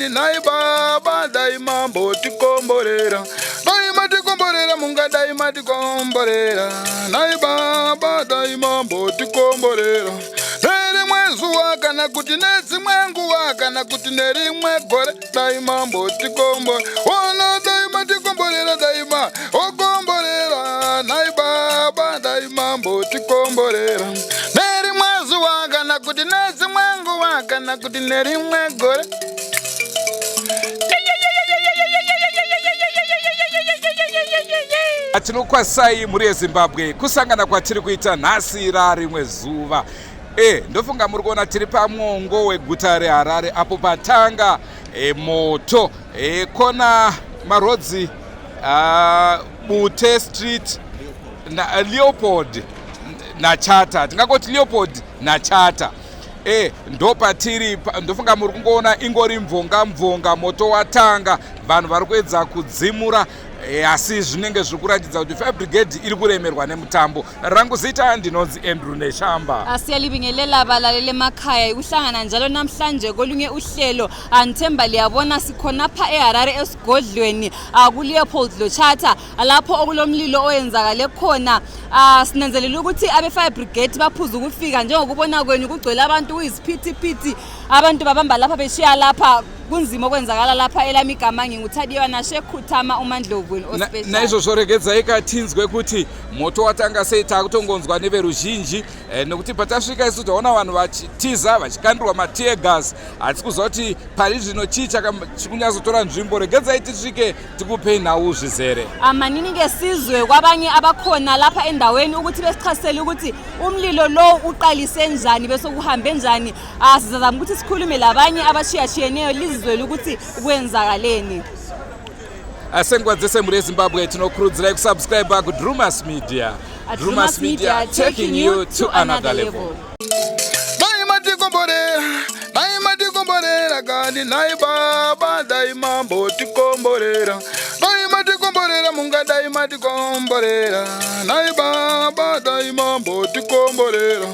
kani nai baba daima mbotikomborera daima tikomborera munga daima tikomborera nai baba daima mbotikomborera nerimwe zuwa kana kuti nedzimwe nguwa kana kuti nerimwe gore daima mbotikomborera ona daima tikomborera daima okomborera nai baba daima mbotikomborera nerimwe zuwa kana kuti nedzimwe nguwa kana kuti nerimwe gore Atinokwasai muri Zimbabwe kusangana kwatiri kuita nhasi rimwe zuva. Ndofunga muri kuona tiri pamwongo weguta reHarare apo patanga moto kona marodzi Bute Street na Leopold na CHETE. Tingangoti Leopold na CHETE. Ndopatiri ndofunga muri kungoona ingori mvonga moto watanga vanhu vari kuedza kudzimura asi zvinenge zvikuratidza kuti Fire Brigade iri kuremerwa nemutambo. Rangu zita ndinonzi Andrew Neshamba. Siyalibingelela abalaleli emakhaya ukuhlangana njalo namhlanje kolunye uhlelo anthemba liyabona sikhona pha eHarare esigodlweni ku Leopold lo CHETE lapho okulomlilo oyenzakale khona. Sinanzelela ukuthi abe Fire Brigade baphuza ukufika njengokubona kwenu kugcwele abantu kuyisiphithiphithi abantu babamba lapha beshiya lapha kunzima okwenzakala lapha elamigama ngingutadiwa na Shekutama uMandlovweni ospecial. Naizvo zvoregedza ikathinzwe kuti moto watanga seita kutongonzwa neveruzhinji nekuti patasvika isu taona vanhu vachitiza vachikandurwa matear gas asi kuzoti pari zvino chii chikunyazotora nzvimbo regedzai tisvike tikupei nhau zvizere. Manini ngesizwe kwabanye abakhona lapha endaweni ukuthi besichasele ukuthi umlilo lo uqalise njani bese kuhambe njani. Sizazama ukuthi sikhulume labanye abashiyachiyeneyo lizwele ukuthi kwenzakaleni. Asengwadzese muri Zimbabwe tinokurudzirai kusubscribe ku Drewmas Media. Drewmas Media taking you to another level. Daima tikomborera kani nai baba daima mbotikomborera daima tikomborera munga daima tikomborera nai baba daima mbotikomborera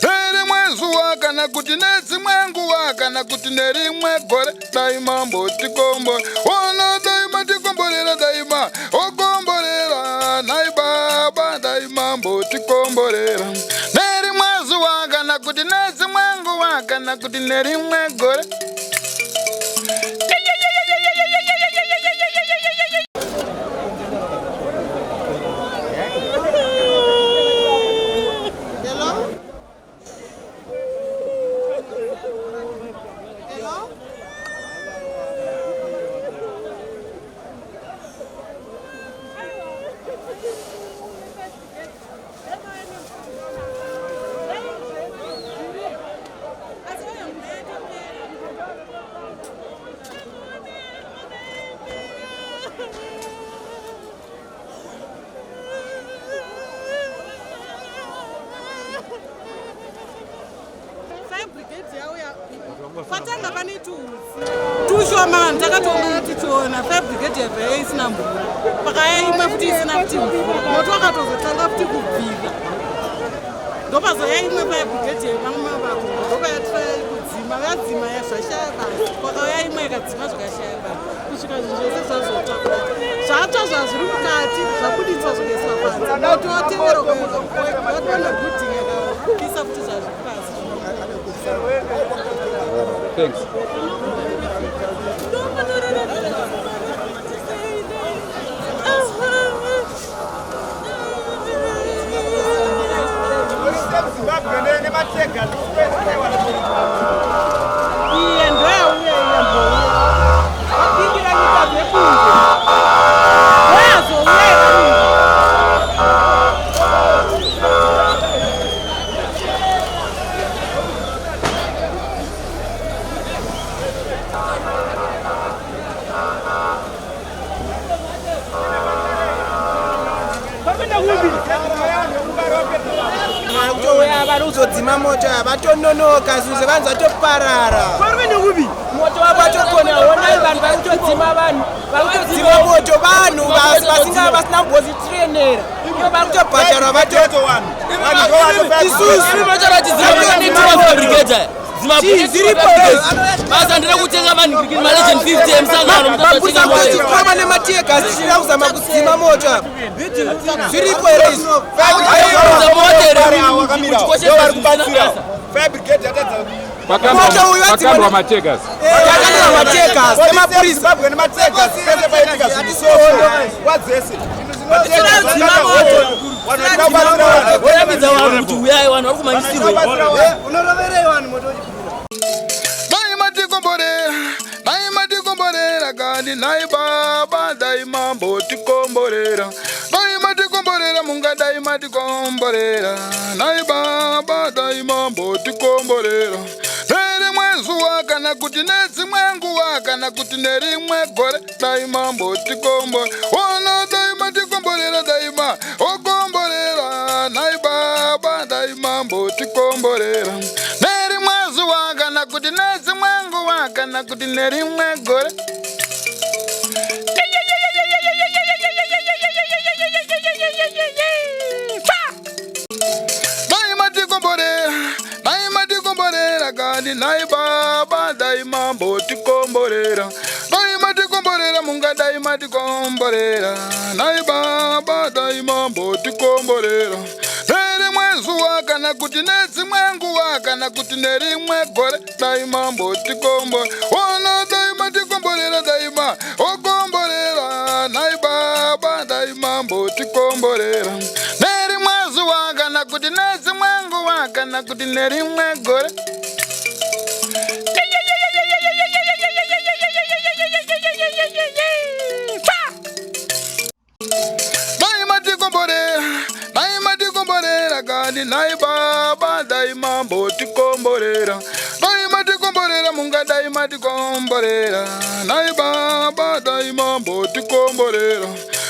nerimwe zuwa kana kuti nedzimwe nguwa kana kuti nerimwe gore daima mbotikomborera ona daima tikomborera daima okomborera nai baba daima mbotikomborera nerimwe zuwa kana kuti nedzimwe nguwa kana kuti nerimwe gore. Fatanga pani tushoma ndakatonga tichona Fire Brigade yabva isina mvura pakaya imwe futi isina futi mvura moto wakatozotanga futi kubvira ndopazoya imwe Fire Brigade vamwe vanhu ndopayatira kudzima vadzima yazvashaya basi kwakauya imwe ikadzima zvikashaya basi kusvika zvinhu zvese zvazotakura zvatsva zvazviri mukati zvakuditswa zvikaiswa panze moto watevero kwakona gudhingi yakapisa futi zvazviri pasi. Thanks. Kuzodzima moto abatononoka zuze vanza toparara moto wabatokona ona vanhu vakutodzima vanhu vakutodzima moto vanhu vasinga vasina ngozvitrenera iyo vakutobhadhara vatoto vanhu isusu ziripo basa ndira kutenga vanhu kuri malegend 50 emsangano mukama nemateka zichida kuzama kudzima moto apa zviripo here izvi pakandwa mategas nemapurisa kuti uyai vanhu vari kumangisirwe Komborera kandi nai baba dai mambo tikomborera dai matikomborera munga dai matikomborera nai baba dai mambo tikomborera nere mwezu wakana kuti nezi mwengu wakana kuti nerimwe gore dai mambo tikombo ona dai matikomborera dai ma okomborera nai baba dai mambo tikomborera nere mwezu wakana kuti nezi mwengu wakana kuti nerimwe gore nai baba dai mambo tikomborera dai matikomborera munga dai matikomborera nai baba dai mambo tikomborera nere mwezu wakana kuti nezi mwengu wakana kuti nerimwe gore dai mambo tikombo ona dai matikomborera dai ma okomborera nai baba dai mambo tikomborera nere mwezu wakana kuti nezi mwengu wakana kuti nerimwe gore nai baba dai mambo tikomborera dai matikomborera munga dai matikomborera nai baba dai mambo tikomborera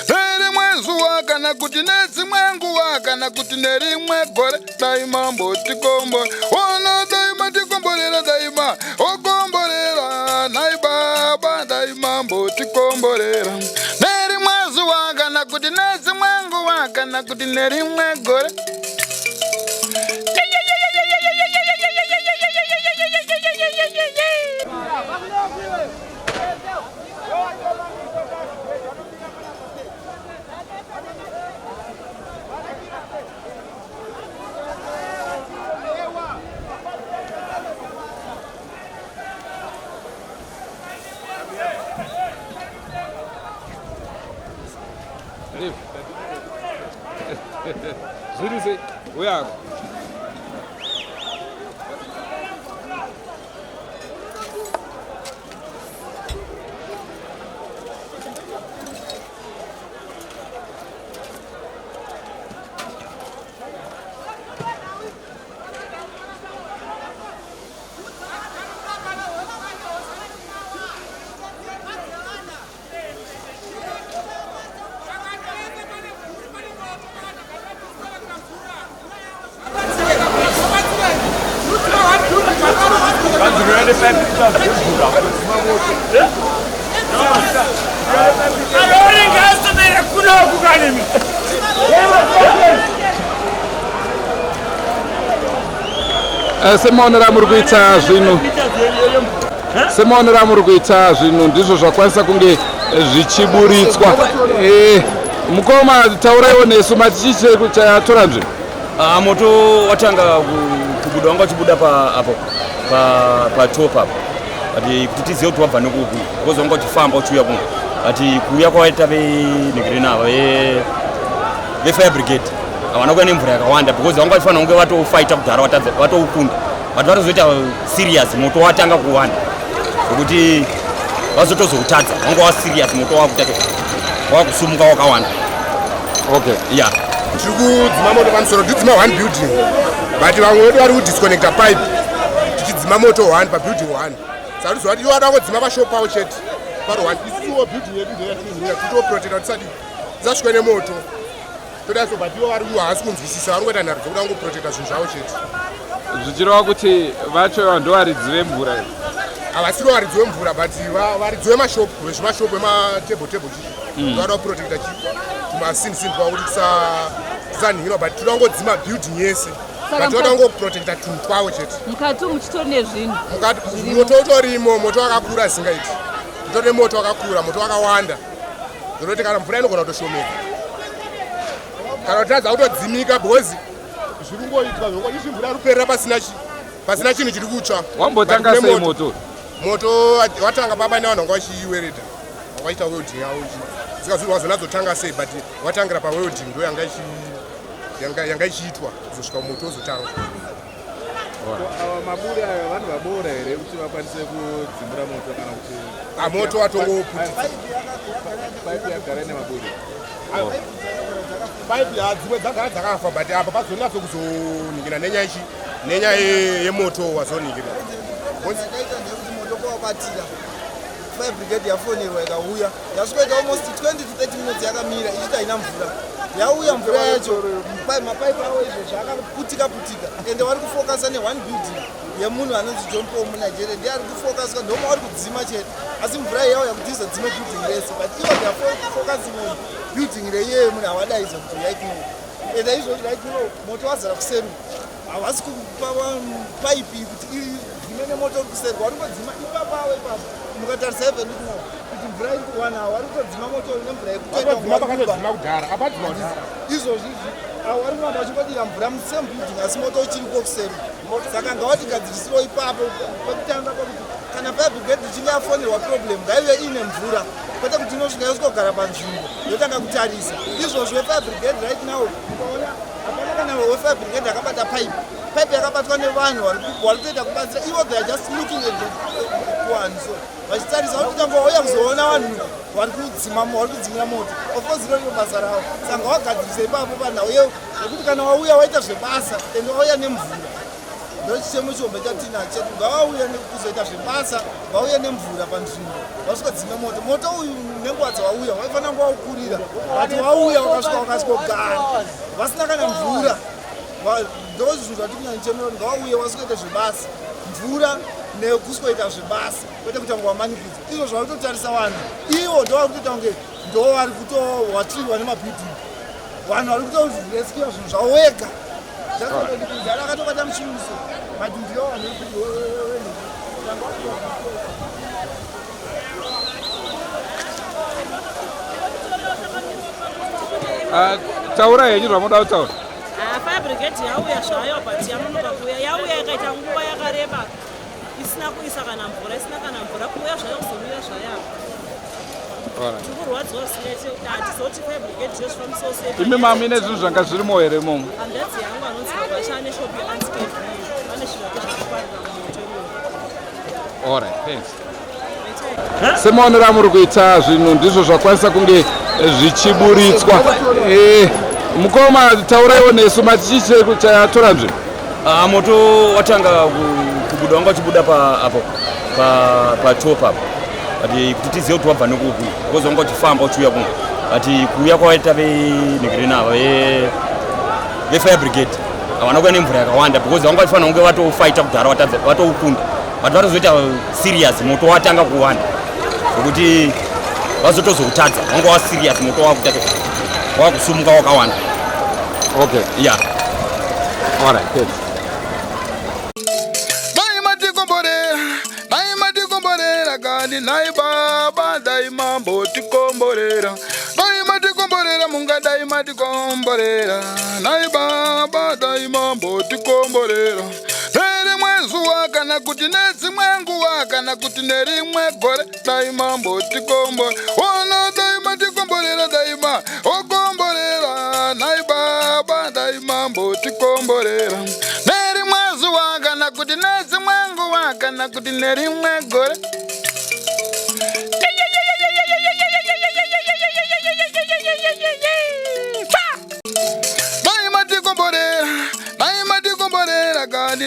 nere mwezu wakana kuti nezi mwengu wakana kuti nerimwe gore dai mambo tikombo ona dai matikomborera dai ma okomborera nai baba dai mambo tikomborera nere mwezu wakana kuti nezi mwengu wakana kuti nerimwe gore Zurize, uyako. Semonera murikuita zvinhu semonera murikuita zvinhu ndizvo zvakwanisa kunge zvichiburitswa mukoma tauraiwo nesu mati chii chatora nzvimbo moto watanga kubuda wanga uchibuda apo patop apo ati kuti tizive kuti wabva nekuku because wanga uchifamba uchiuya kunge ati kuuya kwawaita venhekirena ava vefire brigade havana kuya nemvura yakawanda because vanga vachifanira kunge vatofighta kudhara vatoukunda but vatozoita serious moto watanga kuwanda zvokuti vazotozoutadza wanga waserious moto wakusumuka wakawanda. Okay, yeah. Tiri kudzima moto pamusoro tidzima 1 building but vamwe vedu vari kudisconnecta pipe tichidzima moto 1 pabuilding 1 saka tizoa kuti iwo ada kungodzima pashopu pavo chete paro 1 isiwo building yedu ndeyatinoziva titoprotecta kuti tisasvika nemoto todaso but iwo vari haasi kunzwisisa vari kuita nharo dzokuda kungoprotecta zvinhu zvavo chete zvichireva kuti vacho ndo varidzi vemvura havasiri varidzi vemvura but varidzi vemashopu vezvemashopu ematebletable chii vada kuprotecta chii tumasinsimba kuti tisanhinwa but toda kungodzima building yese Vatoda kungoprotecta tunhu twavo chete. Mukati muchitori nezvinhu. Moto utorimo, moto wakakura singaiti. Totore moto wakakura, moto wakawanda. Zvinoti kana mvura inogona kutoshomeka. Kana kutadza kutodzimika because zviri kungoitwa zvokuti mvura iri kuperera pasina chinhu chiri kutsva. Wambotanga sei moto? Moto watanga baba nevanhu vanga vachiweredha. Vaita welding yavo. Zikazvirwa zonadzotanga sei but watangira pawelding ndo yanga ichiitwa kuzosvika moto uzotanga. Ava maburi aya vanhu vabora here kuti vakwanise kudzimbura moto kana kuti moto watongoputisa paipi yagara nemaburi. Paipi dzimwe dzagara dzakafa but apa pazonyatso kuzoningira nenyaya yemoto wazoningira. Fire brigade yafonerwa ikauya yasvika almost 20 to 30 minutes yakamira ichiti haina mvura. Yauya mvura yacho mapaipi avo izvozvo akaputika ende vari kufokasa ne1 building yemunhu anonzi John Paul muNigeria ndiye ari kufokaswa ndomwe vari kudzima chete asi mvura iyauya kuti izodzime building rese but ivo they are focusing on building reyeye munhu avadaidza kuti right now ende izvozvo right now moto wazara kuseru havasi kupa paipi kuti dzime nemoto uri kuseru vari kutodzima ipapo avo ipapo mukatarisa even kuti mvura iri kuwana vari kutodzima moto nemvura yekutoenda izvozvi avo vari kuramba vachingodira mvura musame building asi moto uchiriko kuseri saka ngavati gadzirisiro ipapo pekutanga pakuti kana fire brigade ichinge yafonerwa problem ngaive ine mvura kwete kuti inosvika yosvikogara panzvimbo yotanga kutarisa izvozvo wefire brigade right now ukaona hapana kana wefire brigade akabata pipe yakabatwa nevanhu vari kutoita kubatsira ivo they are just looking at the one so vachitarisa kuti tangouya kuzoona vanhu vari kudzimira moto of course iro basa ravo saka wagadzirise ipapo panhau yeu nekuti kana wauya waita zvebasa ende wauya nemvura ndo chichemo chihombe chatinacho chetu ngavauya kuzoita zvebasa vauya nemvura panzvimbo vasvikodzime moto uyu nenguva dzawauya waifanira kunge waukurira but wauya wakasvika wakasvikogara vasina kana mvura ndo zvinhu zvatikunyanyichemero ngavauye vasvikoita zvebasa mvura nekusvikoita zvebasa kwete kutanga wamanikidza izvo zvari kutotarisa vanhu ivo ndo vari kutoita kunge ndo vari kutowatirwa nemabhidhingi vanhu vari kutoreskiwa zvinhu zvavo wega zvakatoikudara akatobata muchimuso madhindi yo vanhu taura henyu zvamuda kutaura. Fire brigade yauya zvayo but yanonoka kuuya yauya yakaita nguva yakareba isina kuisa kana mvura kuuya zvayo kuzomira zvayo tikurwadzwa sinete hatizoti fire brigade zvosvika musose imi mamine zvinhu zvanga zvirimo here imomo handadzi yangu anonzi vachane shopi yeanskate vane zvivake zvakaparira mumoto iwoyo. Alright, thanks. Semaonera muri kuita zvinhu ndizvo zvakwanisa kunge zvichiburitswa. Mukoma tauraiwo nesu matichise chatora nzvimbo. Moto watanga kubuda wanga uchibuda apo top apo. Ati kuti tizive kuti wabva nekupi because wanga uchifamba uchiuya kunge. Ati kuuya kwaita venigirina ava vefire brigade havana kuya nemvura yakawanda because vanga vachifanira kunge vatofighta kudhara vatoukunda but vatozoita serious moto watanga kuwanda zvokuti vazotozoutadza wanga waserious moto wakusumuka wakawanda. Okay. Yeah. All right, good. Komborera gani nai baba dai mambo tikomborera dai mati komborera munga dai mati komborera nai baba dai mambo tikomborera nere mwezuwa kana kuti nedzimwe nguwa kana kuti nerimwe gore dai mambo tikomborera ona dai mati komborera dai ma okomborera nai baba dai mambo tikomborera nere mwezuwa kana kuti nedzimwe nguwa kana kuti nerimwe gore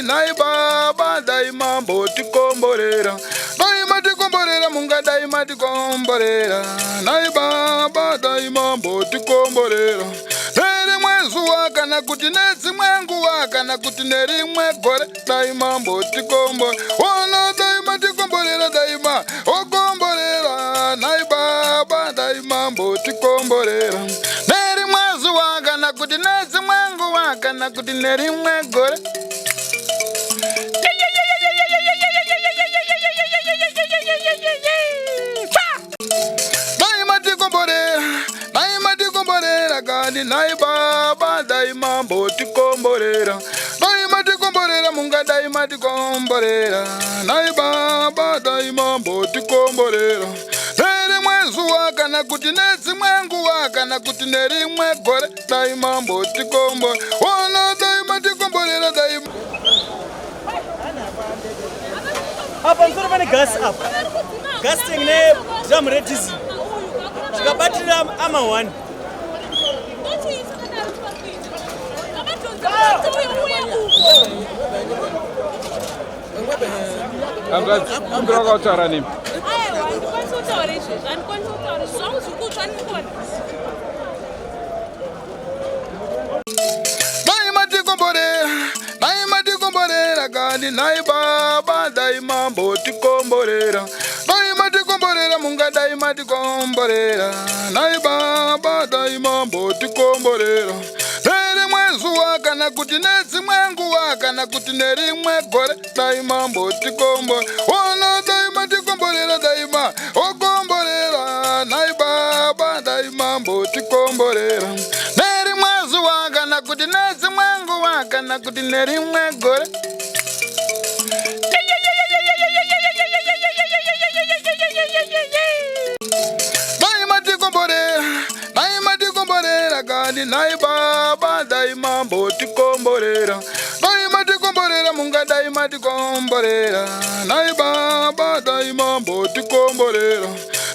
nai baba dai mambo tikomborera dai mati komborera munga dai mati komborera nai baba dai mambo tikomborera nere mwezuwa kana kuti nedzimwe nguwa kana kuti nerimwe gore dai mambo tikomborera ona dai mati komborera dai ma okomborera nai baba dai mambo tikomborera nere mwezuwa kana kuti nedzimwe nguwa kana kuti nerimwe gore. Dai matikomborera kani nai baba dai mambo tikomborera. Dai matikomborera munga dai matikomborera. Nai baba dai mambo tikomborera. Nerimwe zuwa kana kuti nedzimwe nguwa kana kuti nerimwe gore dai mambo tikomborera. Ona dai matikomborera dai. Apa msoro pane gas apa. Gas tengine drum redis. Tikabatira ama 1. Dai matikomborera kani nai baba dai mambo tikomborera. Dai matikomborera munga dai matikomborera. Nai baba dai mambo tikomborera. Nerimwe zuwa kana kuti nedzimwe nguwa kana kuti nerimwe gore dai mambo tikomborera. Ona dai matikomborera dai ma okomborera. Nai baba dai mambo tikomborera. Nerimwe zuwa kana kuti nedzimwe nguwa kana kuti nerimwe gore. Dai matikomborera kani nai baba dai mambo tikomborera. Dai matikomborera munga dai matikomborera. Nai baba dai mambo tikomborera.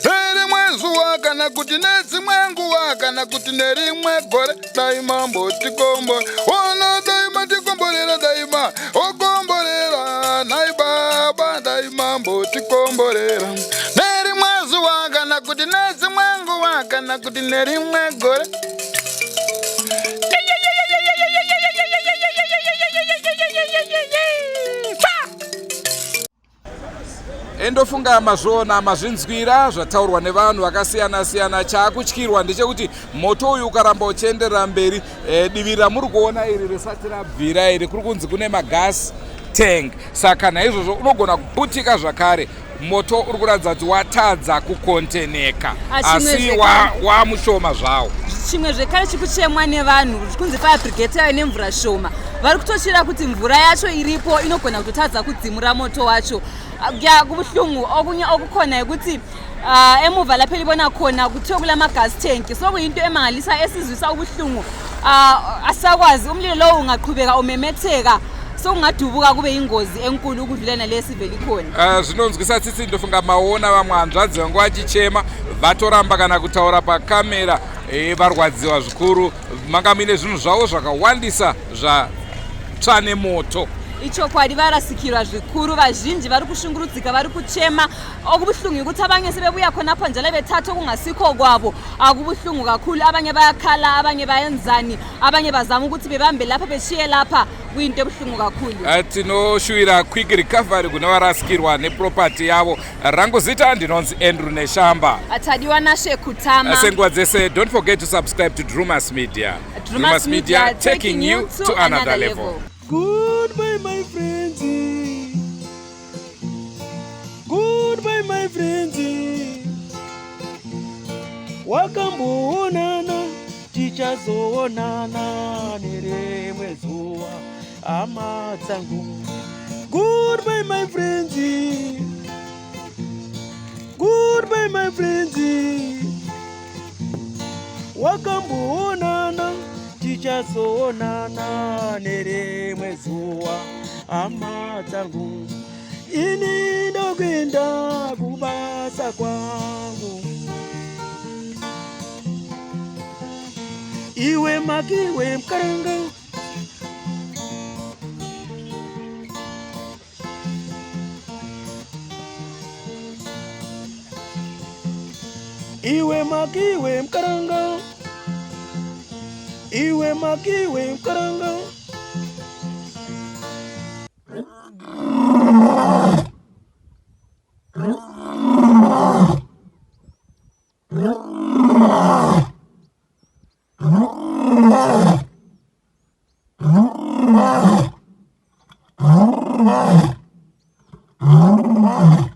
Nerimwe zuwa kana kuti nedzimwe nguwa kana kuti nerimwe gore dai mambo tikomborera. Ona dai matikomborera dai ma okomborera. Nai baba dai mambo tikomborera. Nerimwe zuwa kana kuti nedzimwe nguwa kana kuti nerimwe gore. Endofunga mazvona mazvinzwira zvataurwa nevanhu vakasiyana siyana. Chaakutyirwa ndechekuti moto uyu ukaramba uchienderera mberi, divi ramuri kuona iri risati rabvira iri kuri kunzi kune magas tank. Saka naizvozvo unogona kuputika zvakare. Moto uri kuratidza kuti watadza kukonteneka asi wamushoma zvawo. Chimwe zvekare chikuchemwa nevanhu kunzi fire brigade yayo nemvura shoma. Vari kutochira kuti mvura yacho iripo inogona kutotadza kudzimura moto wacho. Kubuhlungu okukhona yekuthi emuva lapha elibona khona kuthiwa kulama gas tank. So kuyinto emangalisa esizwisa ubuhlungu. Asakwazi umlilo lo ungaqhubeka umemetheka. So ungadubuka kube ingozi enkulu ukudlulana lesiveli khona. Zvinonzwisa tsitsi ndofunga maona vamwe hanzvadzi vangu vachichema vatoramba kana kutaura pakamera varwadziwa zvikuru. Manga mine zvinhu zvavo zvakawandisa zvatsva nemoto. Ichokwadi varasikirwa zvikuru, vazhinji vari kushungurudzika, vari kuchema. Okubuhlungu ukuthi abanye sebebuya khona apha njalo bethatha kungasikho kwabo. Akubuhlungu kakhulu, abanye bayakhala, abanye bayenzani, abanye bazama ukuthi bebambe lapha beshiye lapha. Kuyinto ebuhlungu kakhulu. Tinoshuvira quick recovery kune varasikirwa neproperty yavo. Rangu zita ndinonzi Andrew Neshamba. Atadiwa nashe kutama. Senguva dzese, don't forget to subscribe to Drewmas Media. Drewmas Media, taking you to another level. Goodbye, my friends. Goodbye, my friends. Wakamboonana, tichazoonana nerimwe zuwa hama dzangu. Goodbye, my friends. Goodbye, my friends. Wakamboonana, tichazoonana nerimwe zuwa hama dzangu. Ini ndokwenda kubasa kwangu. Iwe makiwe mkaranga. Iwe makiwe mkaranga. Iwe makiwe mkaranga. No. Drewmas.